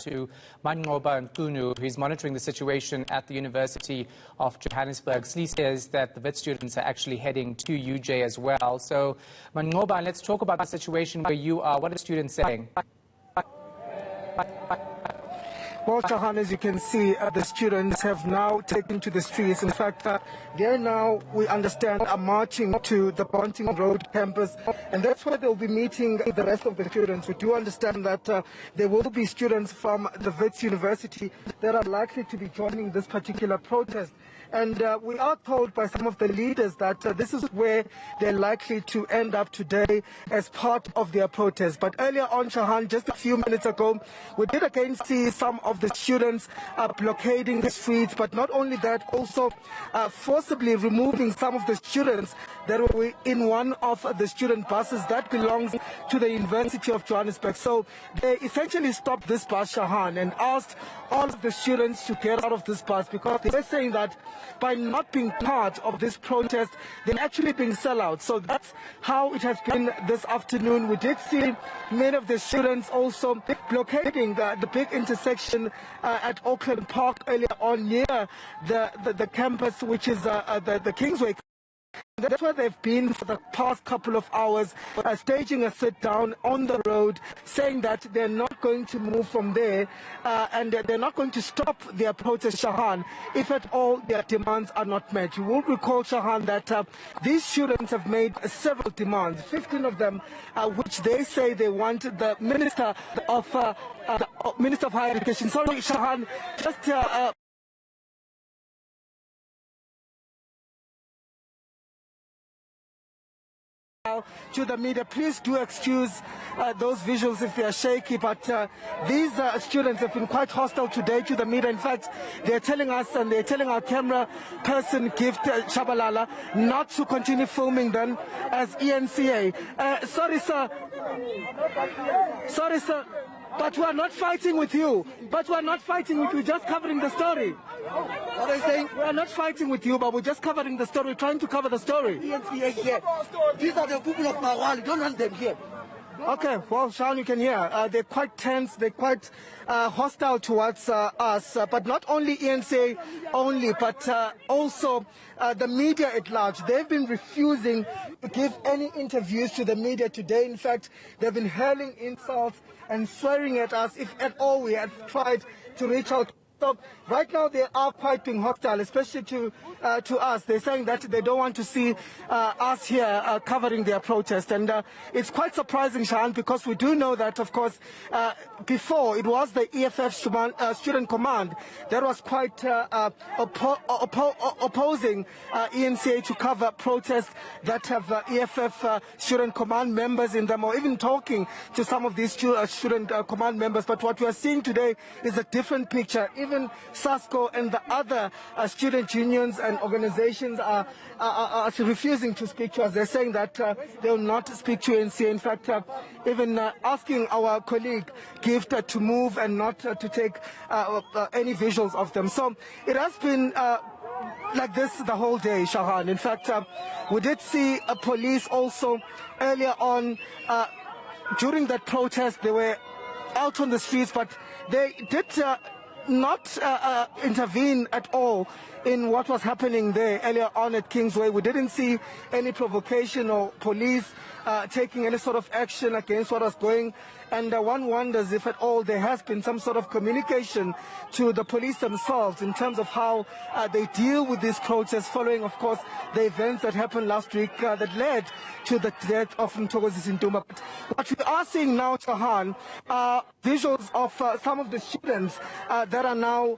to Manqoba Nkunu, who's monitoring the situation at the University of Johannesburg. He says that the Wits students are actually heading to UJ as well. So, Manqoba, let's talk about the situation where you are. What are students saying? Well, Shahan, as you can see, the students have now taken to the streets. In fact, they're now, we understand, are marching to the Ponting Road campus, and that's where they'll be meeting the rest of the students. We do understand that there will be students from the Wits University that are likely to be joining this particular protest. And we are told by some of the leaders that this is where they're likely to end up today as part of their protest. But earlier on, Shahan, just a few minutes ago, we did again see some of the students blockading the streets, but not only that, also forcibly removing some of the students that were in one of the student buses that belongs to the University of Johannesburg. So they essentially stopped this bus, Shahan, and asked all of the students to get out of this bus because they were saying that by not being part of this protest, they're actually being sellouts. So that's how it has been this afternoon. We did see many of the students also blockading the big intersection at Auckland Park earlier on near the campus, which is the Kingsway. That's where they've been for the past couple of hours, staging a sit-down on the road, saying that they're not going to move from there and they're not going to stop their protest, Shahan, if at all their demands are not met. You will recall, Shahan, that these students have made several demands, 15 of them, which they say they want the Minister of Higher Education. Sorry, Shahan, just... to the media, please do excuse those visuals if they are shaky, but these students have been quite hostile today to the media. In fact, they're telling us and they're telling our camera person, Gift Shabalala, not to continue filming them as eNCA. Sorry, sir. Sorry, sir. But we are not fighting with you. But we are not fighting with you, just covering the story. What are you saying? We are not fighting with you, but we're just covering the story, trying to cover the story. eNCA here. These are the people of Marwal. You don't want them here. Okay, well, Sean, you can hear. They're quite tense, they're quite hostile towards us. But not only eNCA only, but also the media at large. They've been refusing to give any interviews to the media today. In fact, they've been hurling insults and swearing at us if at all we had tried to reach out. So right now they are quite being hostile, especially to us. They're saying that they don't want to see us here covering their protest. And it's quite surprising, Shahan, because we do know that, of course, before it was the EFF Student Command that was quite opposing eNCA to cover protests that have EFF Student Command members in them, or even talking to some of these Student Command members. But what we are seeing today is a different picture. Even SASCO and the other student unions and organizations are refusing to speak to us. They're saying that they will not speak to eNCA. In fact, even asking our colleague Gift to move and not to take any visuals of them. So it has been like this the whole day, Shahan. In fact, we did see police also earlier on during that protest. They were out on the streets, but they did not intervene at all in what was happening there earlier on at Kingsway. We didn't see any provocation or police taking any sort of action against what was going. And one wonders if at all there has been some sort of communication to the police themselves in terms of how they deal with these protests following, of course, the events that happened last week that led to the death of Mthokozisi Ntumba. What we are seeing now, Shahan, are visuals of some of the students that are now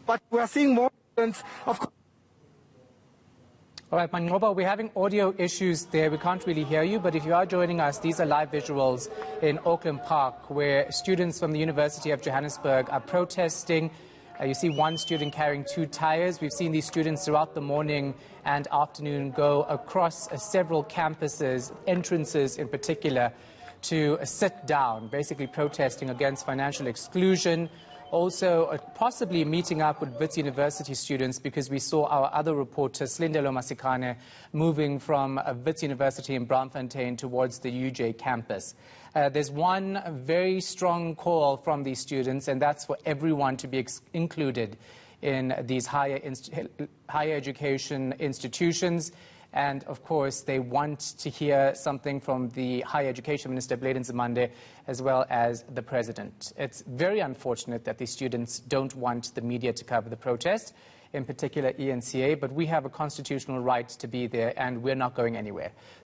but we are seeing more students, of course. All right, Manqoba, we're having audio issues there. We can't really hear you, but if you are joining us, these are live visuals in Auckland Park where students from the University of Johannesburg are protesting. You see one student carrying 2 tires. We've seen these students throughout the morning and afternoon go across several campuses, entrances in particular, to sit down, basically protesting against financial exclusion Also, possibly meeting up with Wits University students, because we saw our other reporter, Slindelo Masikane, moving from Wits University in Braamfontein towards the UJ campus. There's one very strong call from these students, and that's for everyone to be included in these higher education institutions. And, of course, they want to hear something from the Higher Education Minister, Blade Nzimande, as well as the President. It's very unfortunate that these students don't want the media to cover the protest, in particular eNCA, but we have a constitutional right to be there, and we're not going anywhere.